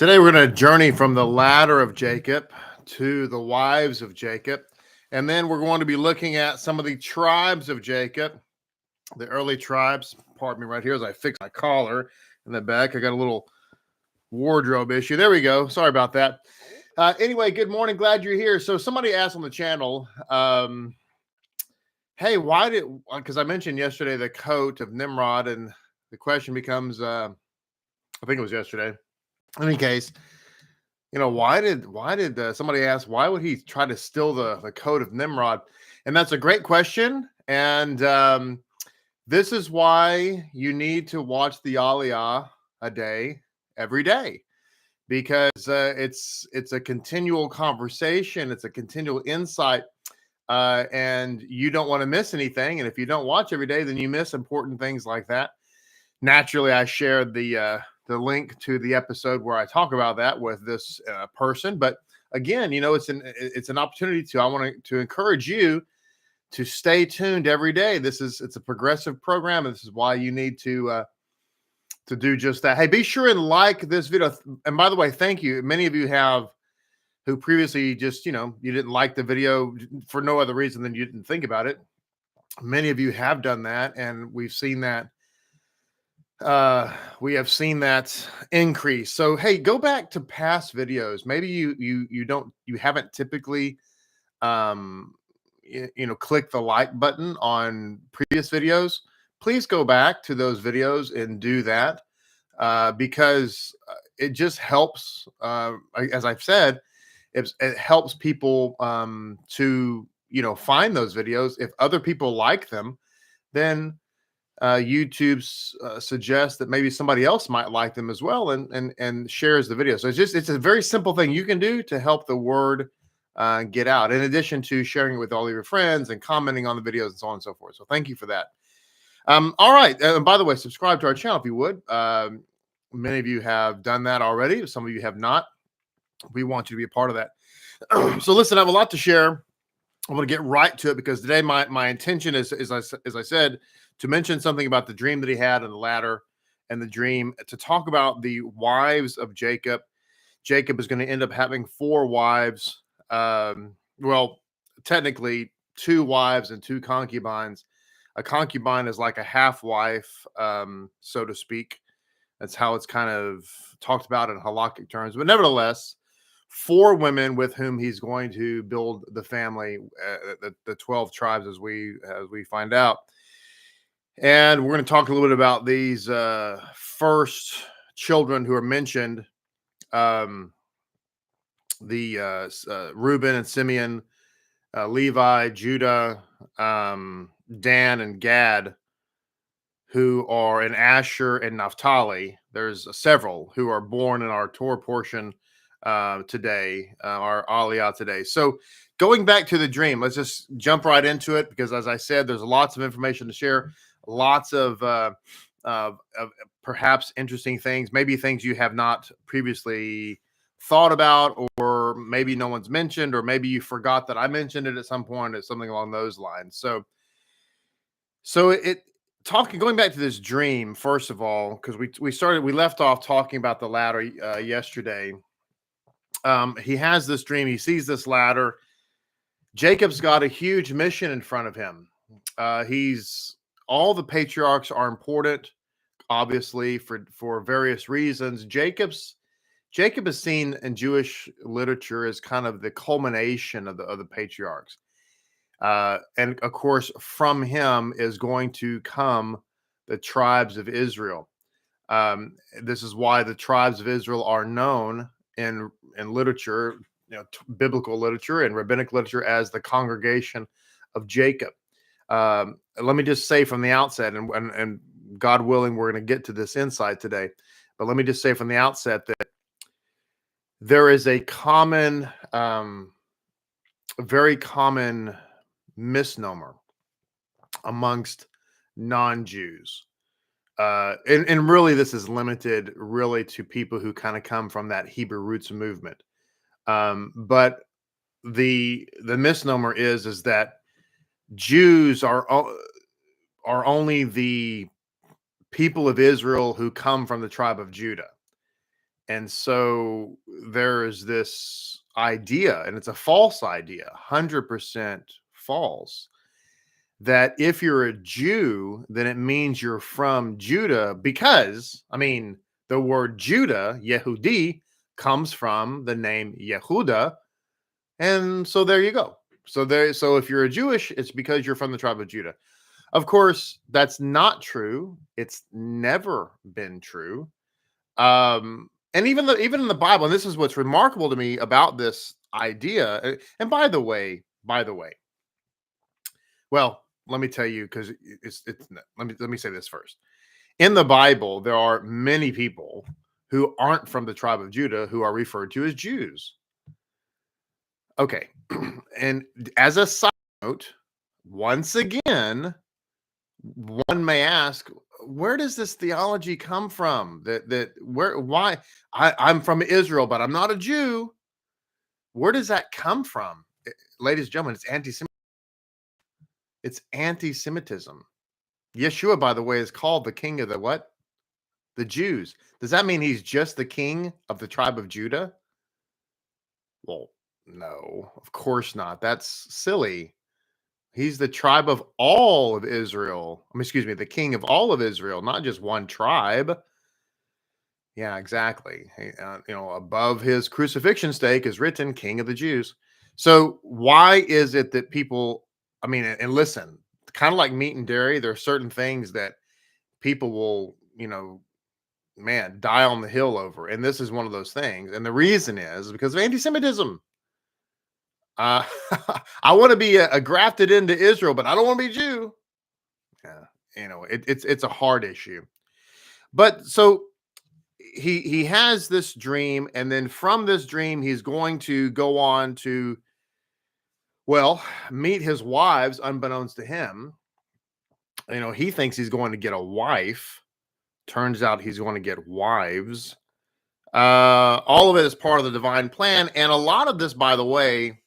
Today we're going to journey from the ladder of Jacob to the wives of Jacob. And then we're going to be looking at some of the tribes of Jacob, the early tribes. Pardon me right here as I fix my collar in the back. I got a little wardrobe issue. There we go. Sorry about that. Anyway, good morning. Glad you're here. So somebody asked on the channel, hey, because I mentioned yesterday the coat of Nimrod, and the question becomes, I think it was yesterday. In any case, why did somebody ask, why would he try to steal the coat of Nimrod? And that's a great question. And this is why you need to watch the Aliyah a day, every day, because it's a continual conversation. It's a continual insight. And you don't want to miss anything. And if you don't watch every day, then you miss important things like that. Naturally, I shared the link to the episode where I talk about that with this person. But again, it's an opportunity I want to encourage you to stay tuned every day. It's a progressive program, and this is why you need to do just that. Hey, be sure and like this video. And by the way, thank you. Many of you who previously just, you didn't like the video for no other reason than you didn't think about it. Many of you have done that, and we've seen that. We have seen that increase. So, hey, go back to past videos. Maybe you haven't typically, click the like button on previous videos. Please go back to those videos and do that, because it just helps. As I've said, it helps people to find those videos. If other people like them, then YouTube suggests that maybe somebody else might like them as well, and shares the video. So it's a very simple thing you can do to help the word get out, in addition to sharing it with all of your friends and commenting on the videos and so on and so forth. So thank you for that. All right. And by the way, subscribe to our channel if you would. Many of you have done that already. Some of you have not. We want you to be a part of that. So listen, I have a lot to share. I'm going to get right to it, because today my intention is, as I said, to mention something about the dream that he had in the ladder, and the dream to talk about the wives of Jacob. Jacob is going to end up having 4 wives. Well, technically 2 wives and 2 concubines. A concubine is like a half wife, so to speak. That's how it's kind of talked about in halakhic terms. But nevertheless, 4 women with whom he's going to build the family, the 12 tribes, as we find out. And we're going to talk a little bit about these first children who are mentioned, the Reuben and Simeon, Levi, Judah, Dan and Gad, who are in Asher and Naphtali. There's several who are born in our Torah portion today, our Aliyah today. So going back to the dream, let's just jump right into it, because as I said, there's lots of information to share, lots of perhaps interesting things, maybe things you have not previously thought about, or maybe no one's mentioned, or maybe you forgot that I mentioned it at some point, or something along those lines. So going back to this dream, first of all, because we left off talking about the ladder yesterday. He has this dream. He sees this ladder. Jacob's got a huge mission in front of him. All the patriarchs are important, obviously, for various reasons. Jacob is seen in Jewish literature as kind of the culmination of the patriarchs. And of course, from him is going to come the tribes of Israel. This is why the tribes of Israel are known in literature, biblical literature and rabbinic literature, as the congregation of Jacob. Let me just say from the outset, and God willing, we're going to get to this insight today, but let me just say from the outset that there is a very common misnomer amongst non-Jews. And really, this is limited really to people who kind of come from that Hebrew roots movement. But the misnomer is that Jews are only the people of Israel who come from the tribe of Judah. And so there is this idea, and it's a false idea, 100% false, that if you're a Jew, then it means you're from Judah because, I mean, the word Judah, Yehudi, comes from the name Yehuda. And so there you go. So if you're a Jewish, it's because you're from the tribe of Judah. Of course, that's not true. It's never been true. And even in the Bible, and this is what's remarkable to me about this idea. And by the way, well, let me tell you, because let me say this first. In the Bible, there are many people who aren't from the tribe of Judah who are referred to as Jews. Okay. And as a side note, once again, one may ask, where does this theology come from? Why I'm from Israel, but I'm not a Jew. Where does that come from? Ladies and gentlemen, it's anti-Semitism. It's anti-Semitism. Yeshua, by the way, is called the king of the what? The Jews. Does that mean he's just the king of the tribe of Judah? Well, no, of course not. That's silly. He's the tribe of all of Israel. Excuse me, the king of all of Israel, not just one tribe. Yeah, exactly. Above his crucifixion stake is written King of the Jews. So why is it that people, I mean, and listen, kind of like meat and dairy, there are certain things that people will, man, die on the hill over. And this is one of those things. And the reason is because of anti-Semitism. Uh, I want to be a grafted into Israel, but I don't want to be Jew. Yeah, it's a hard issue. But so he has this dream, and then from this dream, he's going to go on to, well, meet his wives, unbeknownst to him. He thinks he's going to get a wife. Turns out he's going to get wives. All of it is part of the divine plan, and a lot of this, by the way,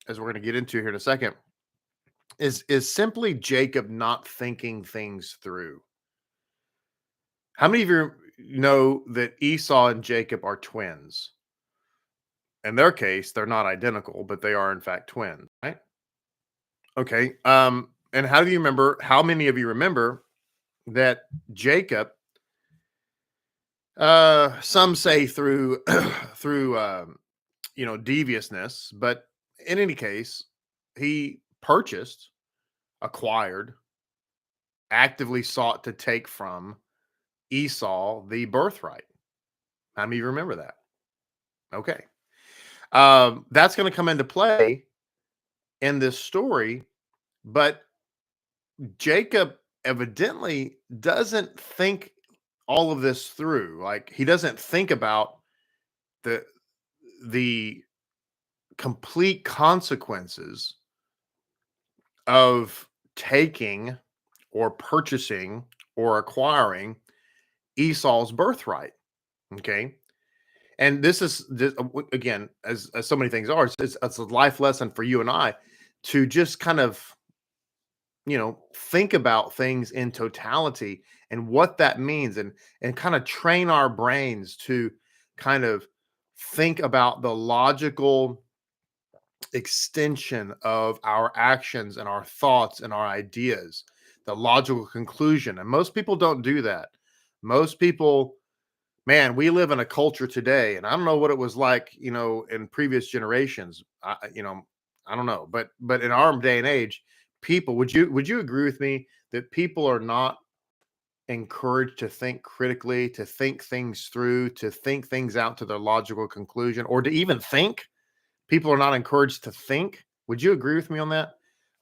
as we're going to get into here in a second, is simply Jacob not thinking things through. How many of you know that Esau and Jacob are twins? In their case, they're not identical, but they are in fact twins, right? Okay. And how many of you remember that Jacob, some say through deviousness, but in any case, he purchased, acquired, actively sought to take from Esau the birthright. How many of you remember that? Okay. That's going to come into play in this story, but Jacob evidently doesn't think all of this through. Like, he doesn't think about the complete consequences of taking or purchasing or acquiring Esau's birthright. Okay. And this is again, as so many things are, it's a life lesson for you and I to just kind of, think about things in totality and what that means, and kind of train our brains to kind of think about the logical extension of our actions and our thoughts and our ideas, the logical conclusion. And most people don't do that. Most people, man, we live in a culture today, and I don't know what it was like, in previous generations. I don't know, but in our day and age, people, would you agree with me that people are not encouraged to think critically, to think things through, to think things out to their logical conclusion, or to even think? People are not encouraged to think. Would you agree with me on that?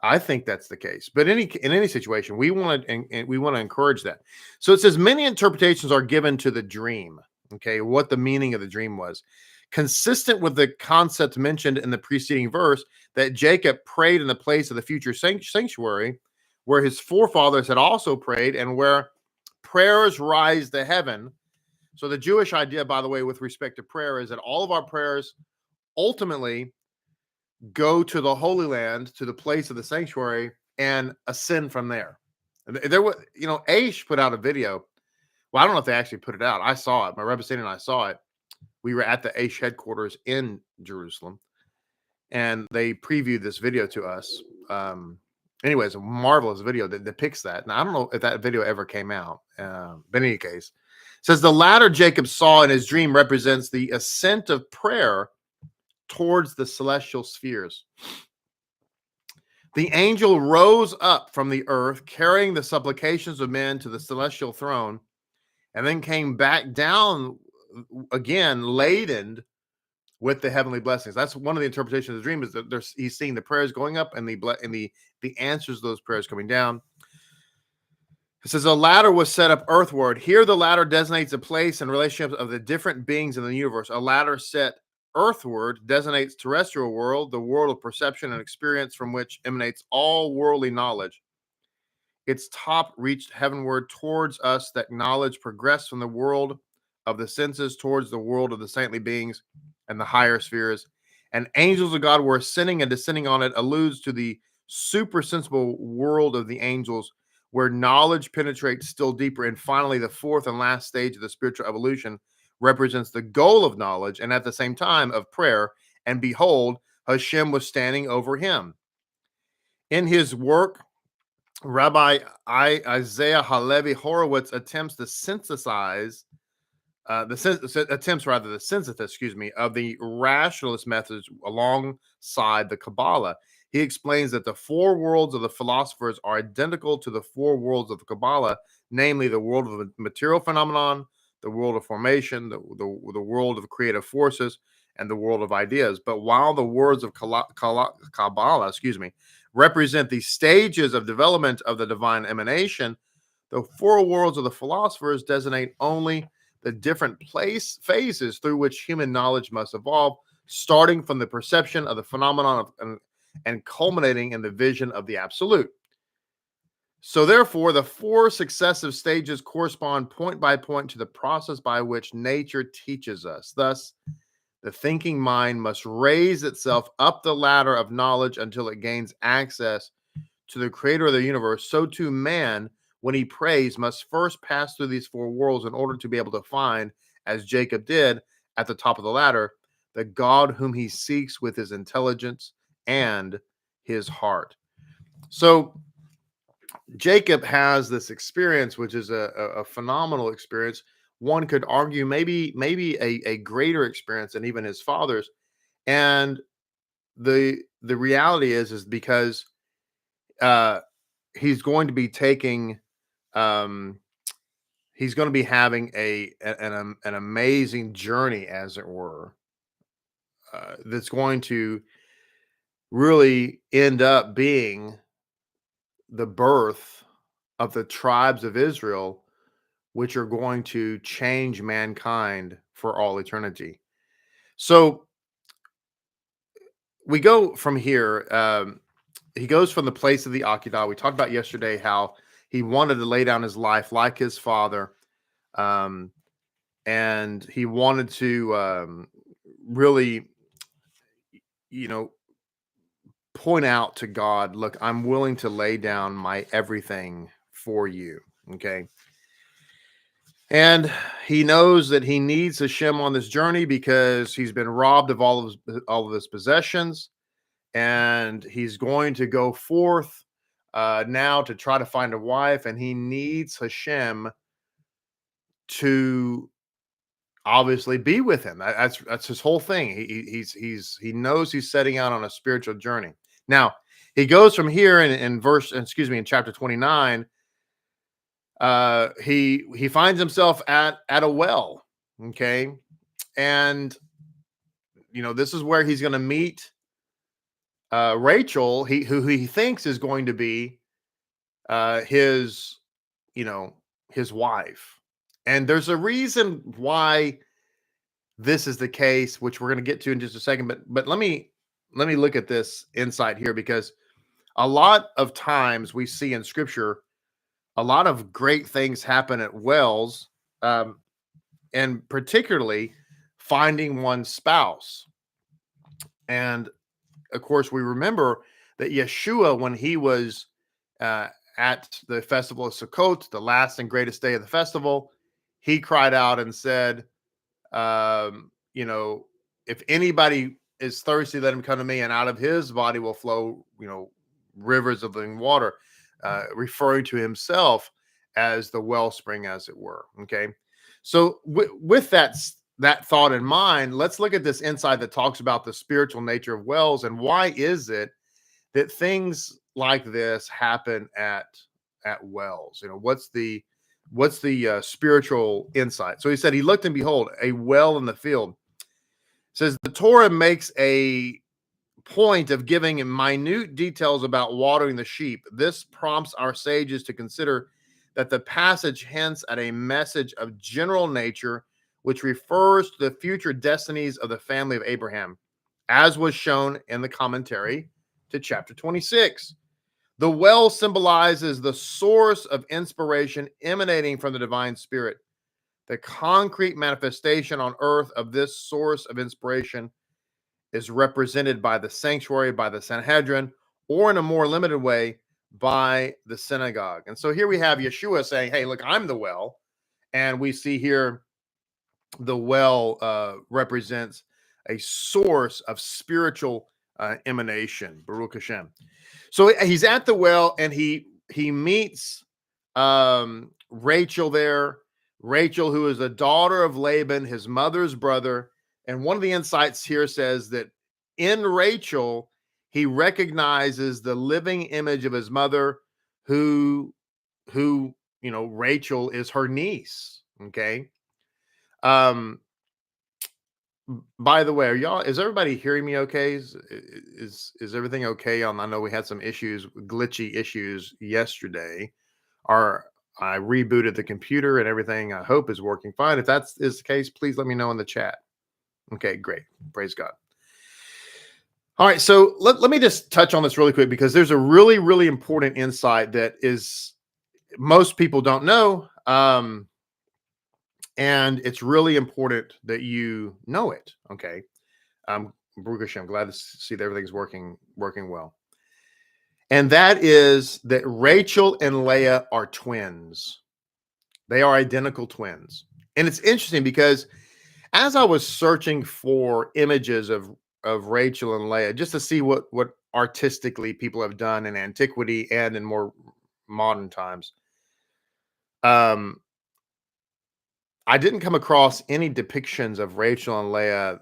I think that's the case. But in any situation, we want to encourage that. So it says many interpretations are given to the dream. Okay, what the meaning of the dream was, consistent with the concept mentioned in the preceding verse that Jacob prayed in the place of the future sanctuary, where his forefathers had also prayed, and where prayers rise to heaven. So the Jewish idea, by the way, with respect to prayer, is that all of our prayers ultimately go to the Holy Land, to the place of the sanctuary, and ascend from there. There was, Aish put out a video Well, I don't know if they actually put it out. I saw it. My Rabbi and I saw it. We were at the Aish headquarters in Jerusalem, and they previewed this video to us. Anyways, a marvelous video that depicts that. Now, I don't know if that video ever came out, but in any case, it says the ladder Jacob saw in his dream represents the ascent of prayer towards the celestial spheres. The angel rose up from the earth, carrying the supplications of men to the celestial throne, and then came back down again, laden with the heavenly blessings. That's one of the interpretations of the dream, is that he's seeing the prayers going up and the answers to those prayers coming down. It says a ladder was set up earthward. Here the ladder designates a place and relationships of the different beings in the universe. A ladder set earthward designates terrestrial world, the world of perception and experience from which emanates all worldly knowledge. Its top reached heavenward towards us, that knowledge progressed from the world of the senses towards the world of the saintly beings and the higher spheres. And angels of God were ascending and descending on it, alludes to the supersensible world of the angels, where knowledge penetrates still deeper. And finally, the fourth and last stage of the spiritual evolution represents the goal of knowledge and at the same time of prayer. And behold, Hashem was standing over him. In his work, Rabbi Isaiah Halevi Horowitz attempts to synthesize the synthesis, of the rationalist methods alongside the Kabbalah. He explains that the four worlds of the philosophers are identical to the four worlds of the Kabbalah, namely the world of the material phenomenon, the world of formation, the world of creative forces, and the world of ideas. But while the words of Kabbalah, represent the stages of development of the divine emanation, the four worlds of the philosophers designate only the different phases through which human knowledge must evolve, starting from the perception of the phenomenon and culminating in the vision of the absolute. So therefore, the four successive stages correspond point by point to the process by which nature teaches us. Thus, the thinking mind must raise itself up the ladder of knowledge until it gains access to the creator of the universe. So too man, when he prays, must first pass through these four worlds in order to be able to find, as Jacob did at the top of the ladder, the God whom he seeks with his intelligence and his heart. So Jacob has this experience, which is a phenomenal experience. One could argue maybe a greater experience than even his father's. And the reality is because he's going to be taking he's going to be having an amazing journey, as it were, that's going to really end up being the birth of the tribes of Israel, which are going to change mankind for all eternity. So we go from here. He goes from the place of the Akedah. We talked about yesterday how he wanted to lay down his life like his father. And he wanted to really, point out to God, look, I'm willing to lay down my everything for you. Okay. And he knows that he needs Hashem on this journey because he's been robbed of all of his possessions. And he's going to go forth now to try to find a wife. And he needs Hashem to obviously be with him. That's his whole thing. He knows he's setting out on a spiritual journey. Now he goes from here in chapter 29. He finds himself at a well. Okay. And this is where he's going to meet Rachel, who he thinks is going to be his wife. And there's a reason why this is the case, which we're going to get to in just a second. But let me look at this insight here, because a lot of times we see in Scripture a lot of great things happen at wells, and particularly finding one's spouse. And of course, we remember that Yeshua, when he was at the festival of Sukkot, the last and greatest day of the festival, he cried out and said, you know, if anybody is thirsty, let him come to me, and out of his body will flow, rivers of living water, referring to himself as the wellspring, as it were. Okay. So with that thought in mind, let's look at this insight that talks about the spiritual nature of wells, and why is it that things like this happen at wells? What's the spiritual insight? So he said, he looked and behold, a well in the field. It says the Torah makes a point of giving minute details about watering the sheep. This prompts our sages to consider that the passage hints at a message of general nature, which refers to the future destinies of the family of Abraham, as was shown in the commentary to chapter 26. The well symbolizes the source of inspiration emanating from the divine spirit. The concrete manifestation on earth of this source of inspiration is represented by the sanctuary, by the Sanhedrin, or in a more limited way, by the synagogue. And so here we have Yeshua saying, hey, look, I'm the well. And we see here the well represents a source of spiritual emanation. Baruch Hashem. So he's at the well, and he meets Rachel there. Rachel, who is a daughter of Laban, his mother's brother. And one of the insights here says that in Rachel, he recognizes the living image of his mother, who Rachel is her niece. Okay. By the way, is everybody hearing me okay? Is everything okay I know we had some glitchy issues yesterday. I rebooted the computer and everything, I hope, is working fine. If that is the case, please let me know in the chat. Okay, great. Praise God. All right, so let me just touch on this really quick, because there's a really, really important insight that is most people don't know. And it's really important that you know it. Okay. Baruch Hashem, I'm glad to see that everything's working well. And that is that Rachel and Leah are twins. They are identical twins. And it's interesting because as I was searching for images of Rachel and Leah, just to see what artistically people have done in antiquity and in more modern times, I didn't come across any depictions of Rachel and Leah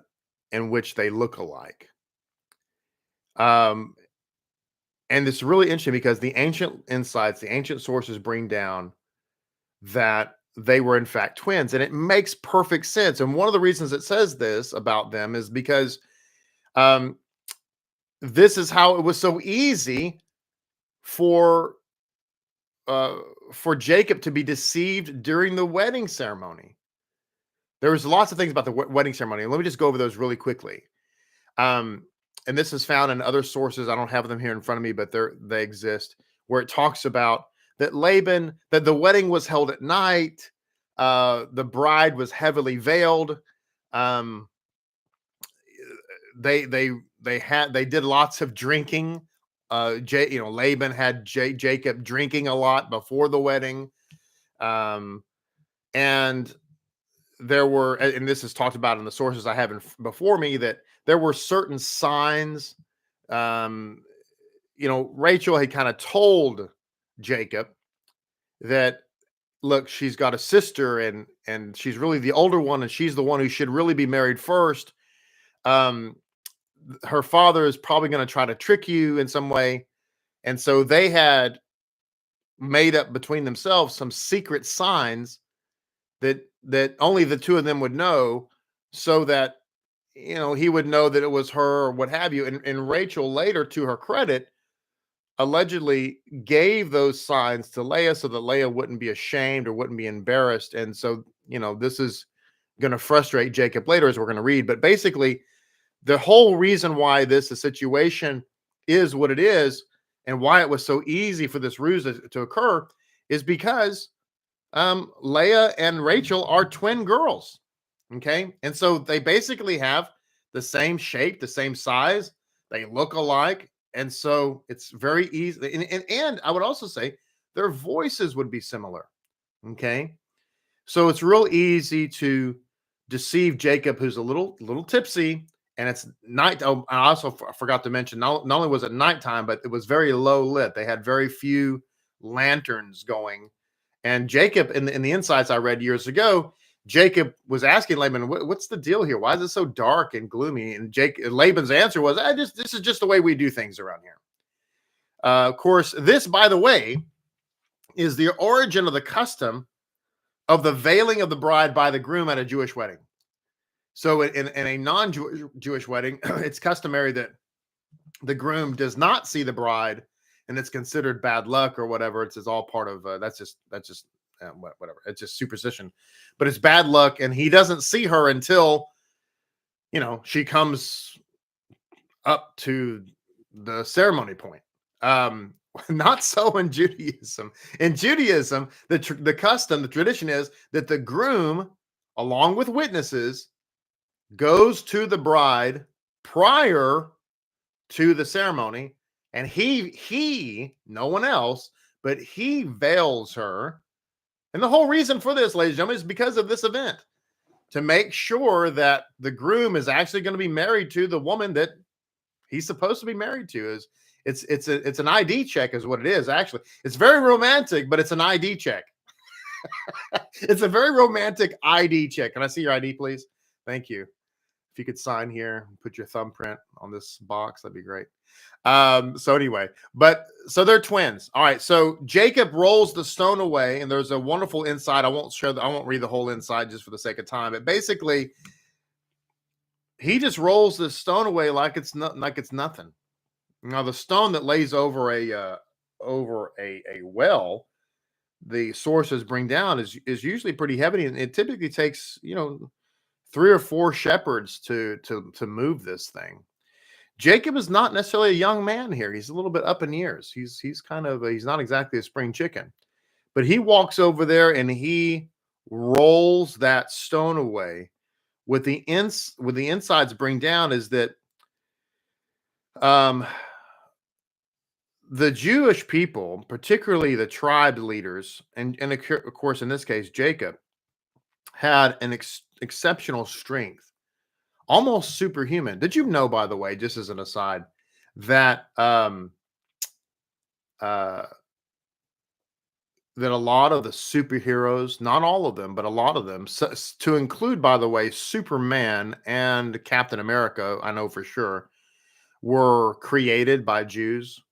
in which they look alike. And it's really interesting because the ancient insights, the ancient sources bring down that they were in fact twins, and it makes perfect sense. And one of the reasons it says this about them is because this is how it was so easy for Jacob to be deceived during the wedding ceremony. There was lots of things about the wedding ceremony. Let me just go over those really quickly. And this is found in other sources. I don't have them here in front of me, but they exist, where it talks about that the wedding was held at night. The bride was heavily veiled. They did lots of drinking. Laban had Jacob drinking a lot before the wedding. And there were, and this is talked about in the sources I have before me, that there were certain signs. Rachel had kind of told Jacob that, look, she's got a sister, and she's really the older one, and she's the one who should really be married first. Her father is probably going to try to trick you in some way. And so they had made up between themselves some secret signs that only the two of them would know, so that, he would know that it was her or what have you. And Rachel later, to her credit, allegedly gave those signs to Leah so that Leah wouldn't be ashamed or wouldn't be embarrassed. And so, this is going to frustrate Jacob later, as we're going to read. But basically, the whole reason why the situation is what it is, and why it was so easy for this ruse to occur, is because Leah and Rachel are twin girls. Okay. And so they basically have the same shape, the same size. They look alike. And so it's very easy. And I would also say their voices would be similar. Okay. So it's real easy to deceive Jacob, who's a little tipsy, and it's night. Oh, I also forgot to mention, not only was it nighttime, but it was very low lit. They had very few lanterns going. And Jacob, in the insights I read years ago, Jacob was asking Laban, "What's the deal here? Why is it so dark and gloomy?" And Laban's answer was, "This is just the way we do things around here." Of course, this, by the way, is the origin of the custom of the veiling of the bride by the groom at a Jewish wedding. So in a non-Jewish wedding, it's customary that the groom does not see the bride, and it's considered bad luck or whatever. It's all part of that's just whatever. It's just superstition, but it's bad luck, and he doesn't see her until she comes up to the ceremony point. Not so in Judaism. In Judaism, the custom, the tradition is that the groom, along with witnesses, goes to the bride prior to the ceremony, and he, no one else, but he veils her. And the whole reason for this, ladies and gentlemen, is because of this event, to make sure that the groom is actually going to be married to the woman that he's supposed to be married to. It's an ID check is what it is. Actually, it's very romantic, but it's an ID check. It's a very romantic ID check. Can I see your ID, please? Thank you. If you could sign here, put your thumbprint on this box, that'd be great. So anyway, so they're twins. All right. So Jacob rolls the stone away, and there's a wonderful insight. I won't read the whole insight just for the sake of time. But basically, he just rolls the stone away like it's nothing. Now, the stone that lays over a well, the sources bring down is usually pretty heavy, and it typically takes 3 or 4 shepherds to move this thing. Jacob is not necessarily a young man here. He's a little bit up in years. He's not exactly a spring chicken, but he walks over there and he rolls that stone away. With the insides bring down is that the Jewish people, particularly the tribe leaders, and of course in this case Jacob, had an exceptional strength, almost superhuman. Did you know, by the way, just as an aside, that that a lot of the superheroes, not all of them, but a lot of them, to include, by the way, Superman and Captain America, I know for sure, were created by Jews.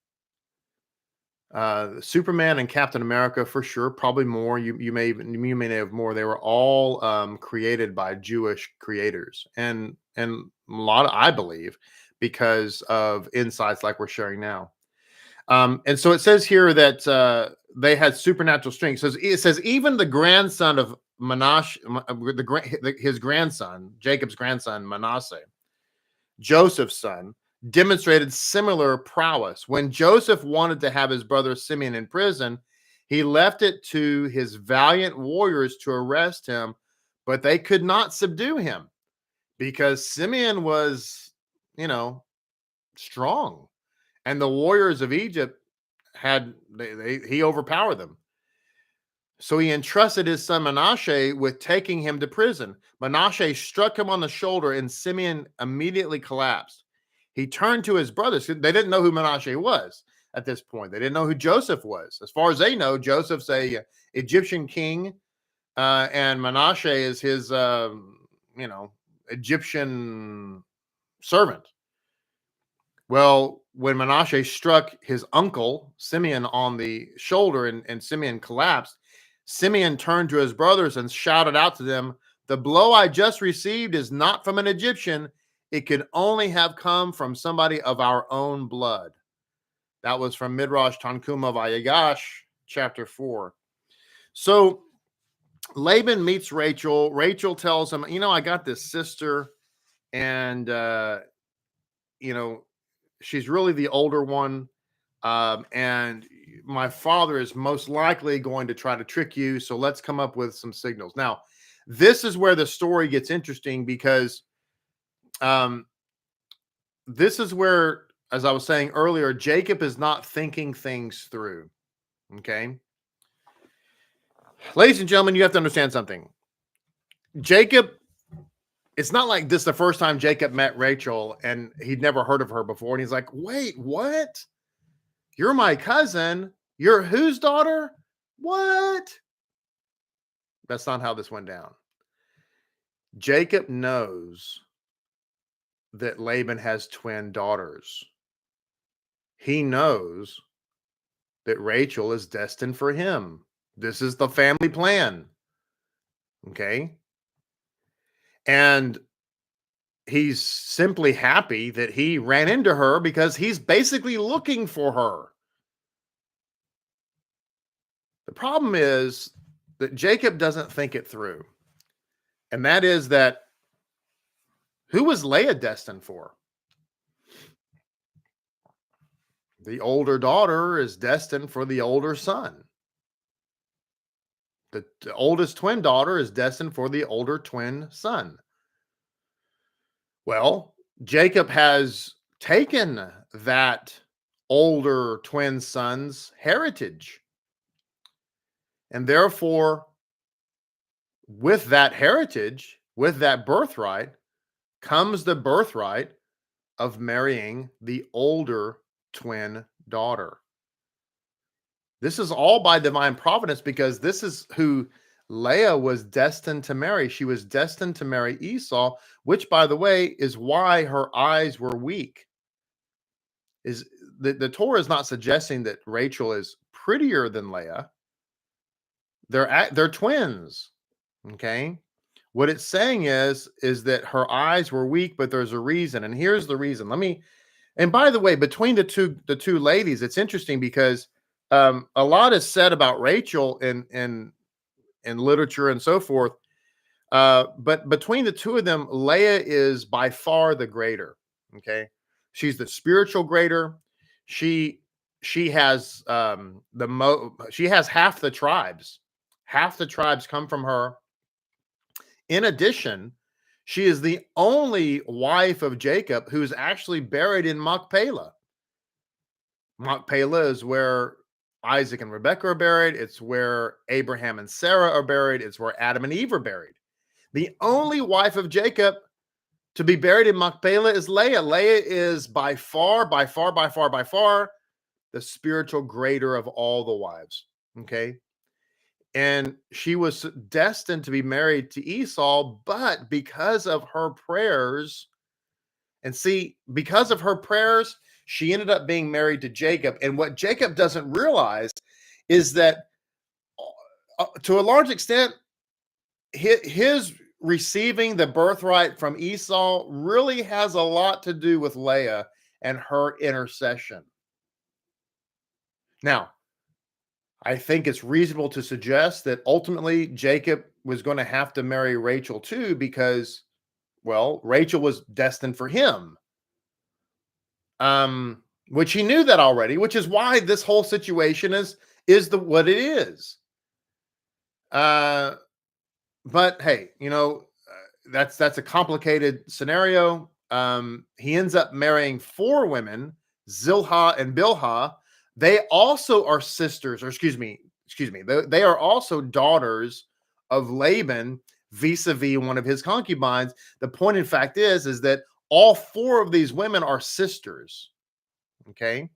Superman and Captain America for sure, probably more. You may have more. They were all created by Jewish creators, and a lot, I believe, because of insights like we're sharing now. And so it says here that they had supernatural strength. It says even the grandson of Manasseh, his grandson, Jacob's grandson Manasseh, Joseph's son, demonstrated similar prowess. When Joseph wanted to have his brother Simeon in prison, he left it to his valiant warriors to arrest him, but they could not subdue him because Simeon was, strong, and the warriors of Egypt he overpowered them. So he entrusted his son Manasseh with taking him to prison. Manasseh struck him on the shoulder, and Simeon immediately collapsed. He turned to his brothers. They didn't know who Manasseh was at this point. They didn't know who Joseph was. As far as they know, Joseph's a Egyptian king, and Manasseh is his, Egyptian servant. Well, when Manasseh struck his uncle Simeon on the shoulder and Simeon collapsed, Simeon turned to his brothers and shouted out to them, "The blow I just received is not from an Egyptian. It could only have come from somebody of our own blood." That was from Midrash Tanchuma Vayikra, chapter 4. So Laban meets Rachel. Rachel tells him, I got this sister, and, she's really the older one. And my father is most likely going to try to trick you. So let's come up with some signals. Now, this is where the story gets interesting because this is where, as I was saying earlier, Jacob is not thinking things through. Okay. Ladies and gentlemen, you have to understand something. Jacob, it's not like this the first time Jacob met Rachel and he'd never heard of her before. And he's like, wait, what? You're my cousin. You're whose daughter? What? That's not how this went down. Jacob knows that Laban has twin daughters. He knows that Rachel is destined for him. This is the family plan. Okay. And he's simply happy that he ran into her because he's basically looking for her. The problem is that Jacob doesn't think it through. And that is that who was Leah destined for? The older daughter is destined for the older son. The oldest twin daughter is destined for the older twin son. Well, Jacob has taken that older twin son's heritage. And therefore, with that heritage, with that birthright, comes the birthright of marrying the older twin daughter. This is all by divine providence because this is who Leah was destined to marry. She was destined to marry Esau, which, by the way, is why her eyes were weak. Is the Torah is not suggesting that Rachel is prettier than Leah. They're twins. Okay. What it's saying is that her eyes were weak, but there's a reason. And here's the reason. And by the way, between the two ladies, it's interesting because a lot is said about Rachel in literature and so forth. But between the two of them, Leah is by far the greater. Okay. She's the spiritual greater. She has she has half the tribes. Half the tribes come from her. In addition, she is the only wife of Jacob who's actually buried in Machpelah. Machpelah is where Isaac and Rebekah are buried. It's where Abraham and Sarah are buried. It's where Adam and Eve are buried. The only wife of Jacob to be buried in Machpelah is Leah. Leah is by far the spiritual greater of all the wives. Okay. And she was destined to be married to Esau, but because of her prayers, because of her prayers, she ended up being married to Jacob. And what Jacob doesn't realize is that to a large extent, his receiving the birthright from Esau really has a lot to do with Leah and her intercession. Now, I think it's reasonable to suggest that ultimately Jacob was going to have to marry Rachel too, because, well, Rachel was destined for him. Which he knew that already, which is why this whole situation is what it is. But hey, that's a complicated scenario. He ends up marrying 4 women, Zilha and Bilhah. They also are sisters, or excuse me. They are also daughters of Laban vis-a-vis one of his concubines. The point, in fact, is that all 4 of these women are sisters. Okay.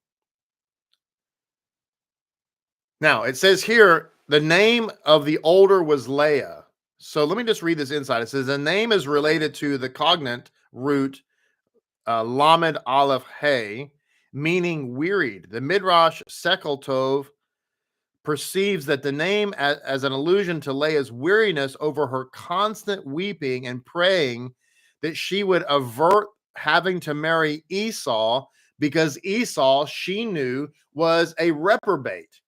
Now it says here, the name of the older was Leah. So let me just read this inside. It says the name is related to the cognate root Lamed Aleph Hey, meaning wearied. The Midrash Sekel Tov perceives that the name as an allusion to Leah's weariness over her constant weeping and praying that she would avert having to marry Esau, because Esau, she knew, was a reprobate,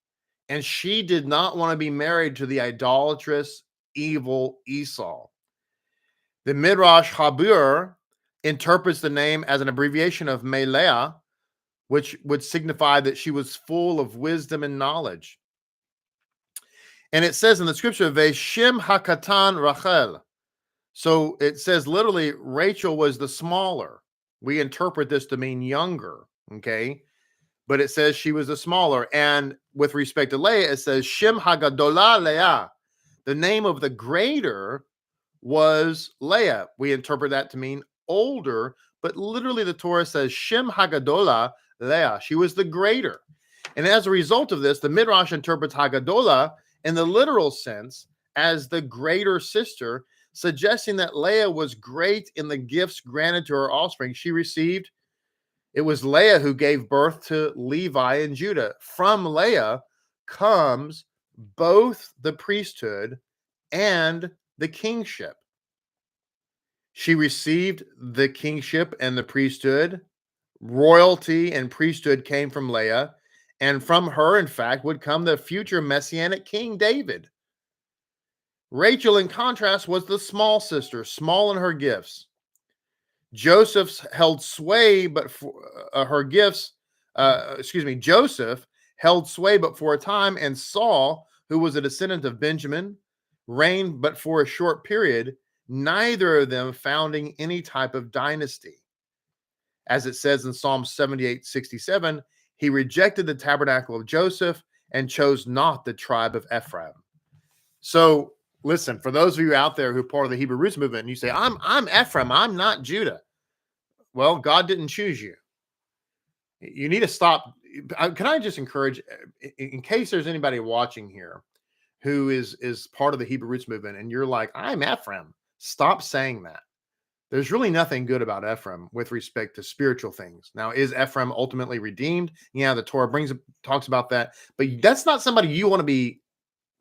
and she did not want to be married to the idolatrous, evil Esau. The Midrash Habur interprets the name as an abbreviation of Leah, which would signify that she was full of wisdom and knowledge. And it says in the scripture, Veshem Hakatan Rachel. So it says literally, Rachel was the smaller. We interpret this to mean younger, okay? But it says she was the smaller. And with respect to Leah, it says Shem Hagadola Leah. the name of the greater was Leah. We interpret that to mean older, but literally the Torah says Shem Hagadola Leah. She was the greater. And as a result of this, the Midrash interprets Hagadola in the literal sense as the greater sister, suggesting that Leah was great in the gifts granted to her offspring. She received, it was Leah who gave birth to Levi and Judah. From Leah comes both the priesthood and the kingship. She received the kingship and the priesthood. Royalty and priesthood came from Leah, and from her, in fact, would come the future messianic king David. Rachel, in contrast, was the small sister, small in her gifts. Joseph held sway, but for her gifts, Joseph held sway but for a time, and Saul, who was a descendant of Benjamin, reigned but for a short period, neither of them founding any type of dynasty. As it says in Psalm 78:67, he rejected the tabernacle of Joseph and chose not the tribe of Ephraim. So listen, for those of you out there who are part of the Hebrew roots movement, and you say, I'm Ephraim, I'm not Judah. Well, God didn't choose you. You need to stop. Can I just encourage, in case there's anybody watching here who is part of the Hebrew roots movement, and you're like, I'm Ephraim, stop saying that. There's really nothing good about Ephraim with respect to spiritual things. Now, is Ephraim ultimately redeemed? Yeah, the Torah talks about that, but that's not somebody you want to be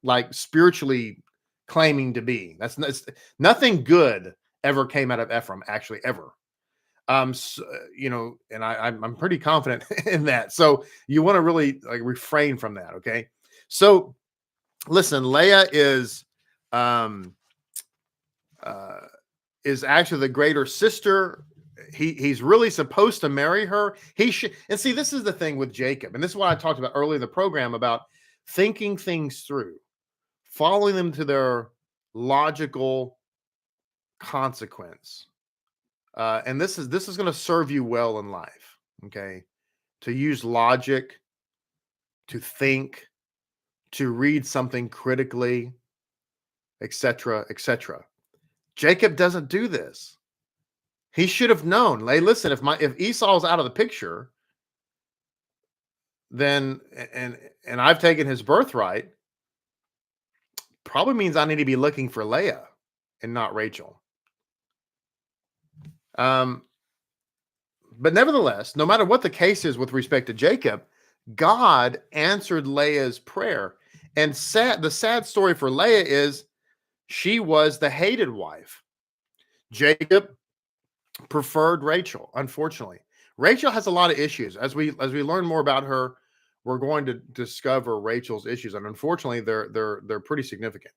like spiritually claiming to be. That's nothing good ever came out of Ephraim, actually, ever. So, and I'm pretty confident in that. So you want to really like refrain from that. Okay. So listen, Leah is actually the greater sister. He's really supposed to marry her. He should. And see, this is the thing with Jacob. And this is what I talked about earlier in the program about thinking things through, following them to their logical consequence. And this is going to serve you well in life. Okay. To use logic, to think, to read something critically, etc., etc. Jacob doesn't do this. He should have known. Hey, listen, if Esau's out of the picture, then and I've taken his birthright, probably means I need to be looking for Leah and not Rachel. But nevertheless, no matter what the case is with respect to Jacob, God answered Leah's prayer. And the sad story for Leah is she was the hated wife. Jacob preferred Rachel, unfortunately. Rachel has a lot of issues. As we learn more about her, we're going to discover Rachel's issues, and unfortunately, they're pretty significant.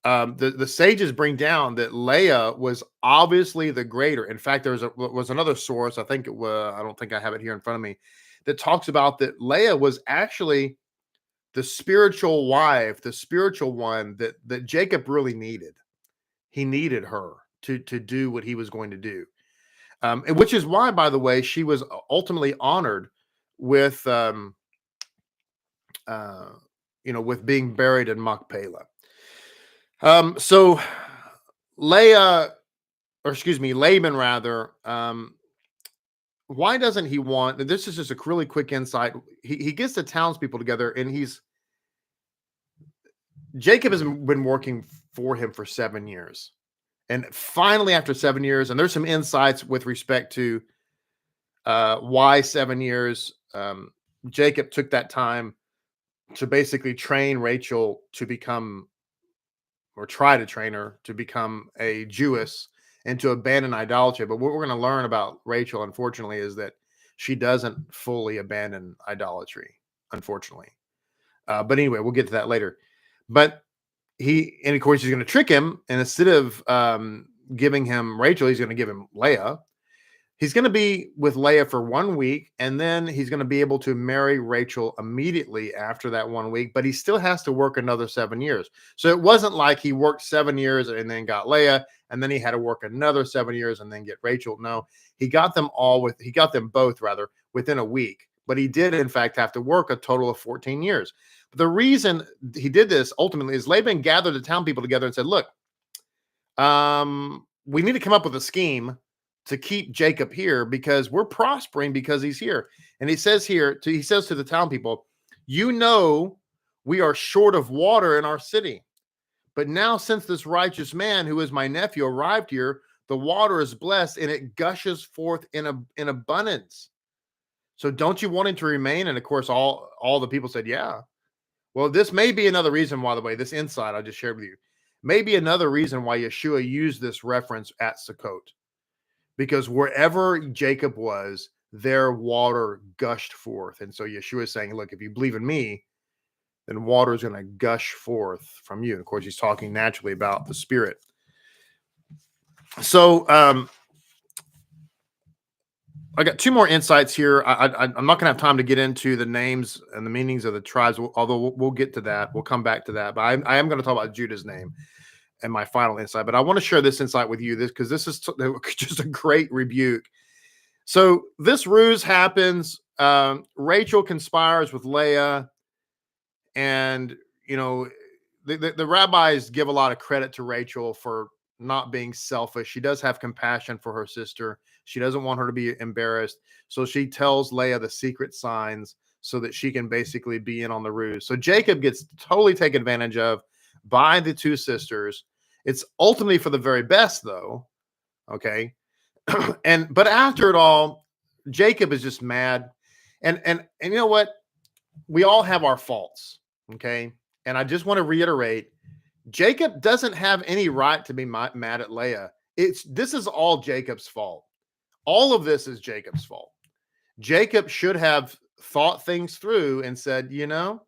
The sages bring down that Leah was obviously the greater. In fact, there was another source. I think it was. I don't think I have it here in front of me. That talks about that Leah was actually the spiritual wife, the spiritual one that Jacob really needed. He needed her to do what he was going to do, and which is why, by the way, she was ultimately honored with with being buried in Machpelah. So Laban rather, why doesn't he want, this is just a really quick insight. He gets the townspeople together, and Jacob has been working for him for 7 years. And finally, after 7 years, and there's some insights with respect to why 7 years, Jacob took that time to basically train Rachel to become, or try to train her to become a Jewess and to abandon idolatry. But what we're going to learn about Rachel, unfortunately, is that she doesn't fully abandon idolatry, unfortunately. But anyway, we'll get to that later. But of course, he's going to trick him. And instead of giving him Rachel, he's going to give him Leah. He's going to be with Leah for 1 week, and then he's going to be able to marry Rachel immediately after that 1 week, but he still has to work another 7 years. So it wasn't like he worked 7 years and then got Leah, and then he had to work another 7 years and then get Rachel. No, he got them both within a week, but he did in fact have to work a total of 14 years. the reason he did this ultimately is Laban gathered the town people together and said, look, we need to come up with a scheme to keep Jacob here because we're prospering because he's here. And he says he says to the town people, you know, we are short of water in our city. But now since this righteous man who is my nephew arrived here, the water is blessed and it gushes forth in abundance. So don't you want him to remain? And of course, all the people said, yeah. Well, this may be another reason, by the way, this insight I just shared with you, may be another reason why Yeshua used this reference at Sukkot. Because wherever Jacob was, their water gushed forth. And so Yeshua is saying, look, if you believe in me, then water is going to gush forth from you. And of course, he's talking naturally about the Spirit. So I got two more insights here. I'm not going to have time to get into the names and the meanings of the tribes, although we'll get to that. We'll come back to that. But I am going to talk about Judah's name and my final insight. But I want to share this insight with you because this is just a great rebuke. So this ruse happens. Rachel conspires with Leah. And, you know, the rabbis give a lot of credit to Rachel for not being selfish. She does have compassion for her sister. She doesn't want her to be embarrassed. So she tells Leah the secret signs so that she can basically be in on the ruse. So Jacob gets totally taken advantage of by the two sisters. It's ultimately for the very best, though. Okay. But after it all, Jacob is just mad. And you know what? We all have our faults. Okay. And I just want to reiterate, Jacob doesn't have any right to be mad at Leah. This is all Jacob's fault. All of this is Jacob's fault. Jacob should have thought things through and said, you know,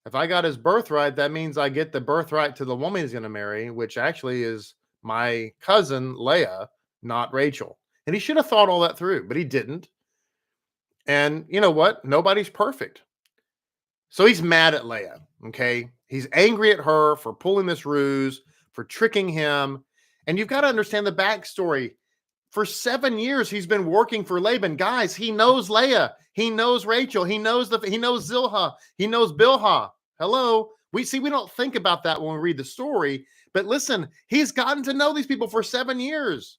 if I got his birthright, that means I get the birthright to the woman he's going to marry, which actually is my cousin Leah, not Rachel. And he should have thought all that through, but he didn't. And you know what? Nobody's perfect. So he's mad at Leah, okay? He's angry at her for pulling this ruse, for tricking him. And you've got to understand the backstory. For 7 years, he's been working for Laban. Guys, he knows Leah. He knows Rachel. He knows Zilha. He knows Bilhah. Hello? We don't think about that when we read the story. But listen, he's gotten to know these people for 7 years.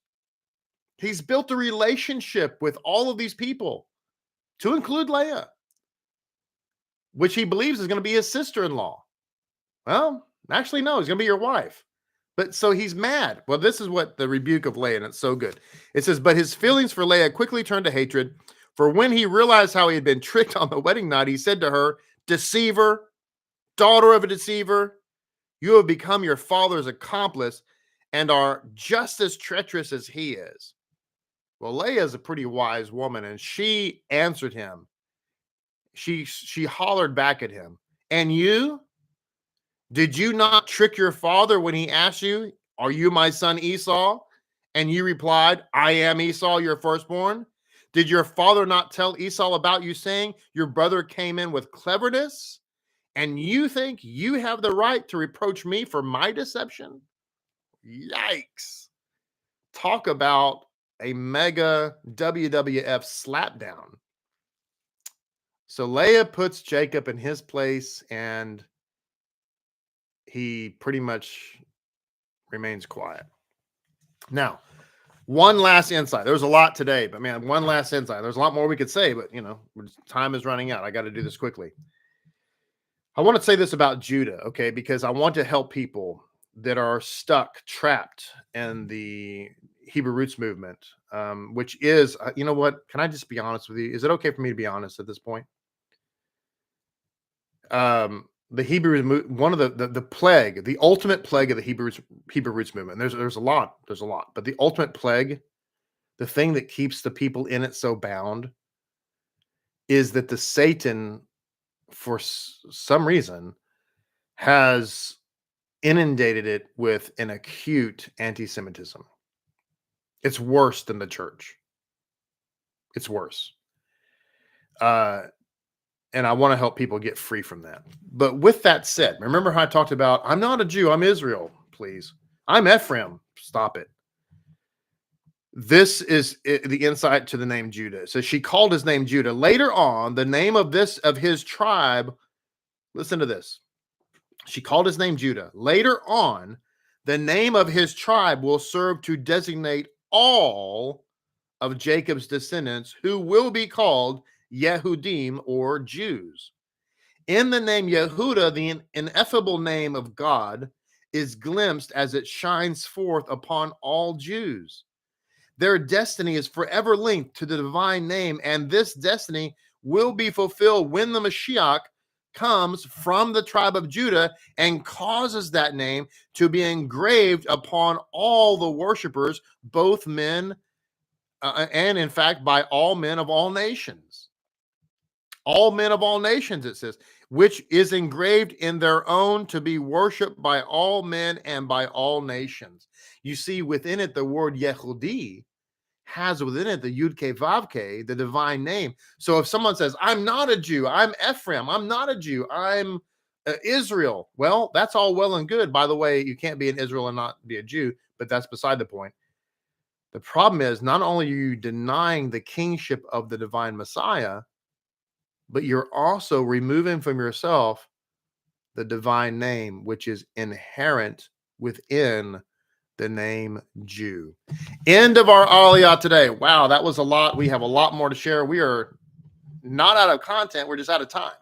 He's built a relationship with all of these people, to include Leah, which he believes is going to be his sister-in-law. Well, actually, no, he's going to be your wife. But so he's mad. Well, this is what the rebuke of Leah, and it's so good. It says, but his feelings for Leah quickly turned to hatred. For when he realized how he had been tricked on the wedding night, he said to her, deceiver, daughter of a deceiver, you have become your father's accomplice and are just as treacherous as he is. Well, Leah is a pretty wise woman, and she answered him. She hollered back at him. And you? Did you not trick your father when he asked you, are you my son Esau? And you replied, I am Esau, your firstborn. Did your father not tell Esau about you, saying your brother came in with cleverness? And you think you have the right to reproach me for my deception? Yikes. Talk about a mega WWF slapdown. So Leah puts Jacob in his place, and he pretty much remains quiet. Now, one last insight. There's a lot today, but man, one last insight. There's a lot more we could say, but you know, time is running out. I got to do this quickly. I want to say this about Judah, okay, because I want to help people that are stuck, trapped in the Hebrew roots movement, which is, you know what? Can I just be honest with you? Is it okay for me to be honest at this point? The Hebrew, one of the plague, the ultimate plague of the Hebrew roots movement. There's a lot, but the ultimate plague, the thing that keeps the people in it so bound, is that the Satan, for some reason, has inundated it with an acute anti-Semitism. It's worse than the church. It's worse. And I want to help people get free from that. But with that said, remember how I talked about, I'm not a Jew, I'm Israel, please. I'm Ephraim. Stop it. This is the insight to the name Judah. So she called his name Judah. Later on, the name of his tribe, listen to this. She called his name Judah. Later on, the name of his tribe will serve to designate all of Jacob's descendants who will be called Yehudim, or Jews. In the name Yehuda, the ineffable name of God is glimpsed as it shines forth upon all Jews. Their destiny is forever linked to the divine name, and this destiny will be fulfilled when the Mashiach comes from the tribe of Judah and causes that name to be engraved upon all the worshipers, both men and, in fact, by all men of all nations. All men of all nations, it says, which is engraved in their own to be worshiped by all men and by all nations. You see within it the word Yehudi has within it the Yud-Ke Vav-Ke, the divine name. So if someone says, I'm not a Jew, I'm Ephraim, I'm not a Jew, I'm Israel. Well, that's all well and good. By the way, you can't be an Israel and not be a Jew, but that's beside the point. The problem is not only are you denying the kingship of the divine Messiah, but you're also removing from yourself the divine name, which is inherent within the name Jew. End of our Aliyah today. Wow, that was a lot. We have a lot more to share. We are not out of content. We're just out of time.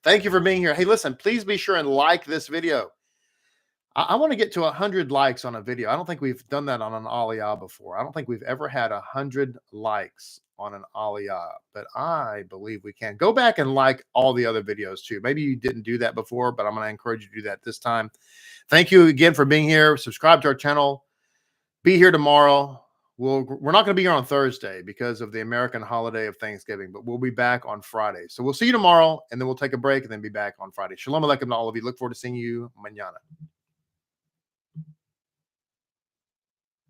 Thank you for being here. Hey, listen, please be sure and like this video. I want to get to 100 likes on a video. I don't think we've done that on an Aliyah before. I don't think we've ever had 100 likes on an Aliyah, but I believe we can. Go back and like all the other videos too. Maybe you didn't do that before, but I'm going to encourage you to do that this time. Thank you again for being here. Subscribe to our channel. Be here tomorrow. We're not going to be here on Thursday because of the American holiday of Thanksgiving, but we'll be back on Friday. So we'll see you tomorrow, and then we'll take a break and then be back on Friday. Shalom Aleichem to all of you. Look forward to seeing you mañana.